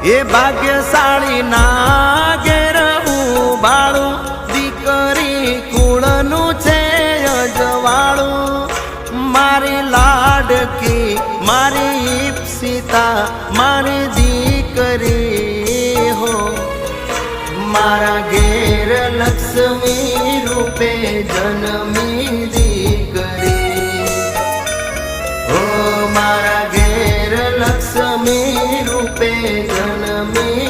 એ ભાગ્યશાળી ના ઘેર ઉભાળું દીકરી કુળનું છે અજવાળું મારી લાડકી મારી ઈપ્સિતા મારી દીકરી હો મારા ઘેર લક્ષ્મી રૂપે જન્મી દીકરી હો મારા ઘેર લક્ષ્મી રૂપે જન્મી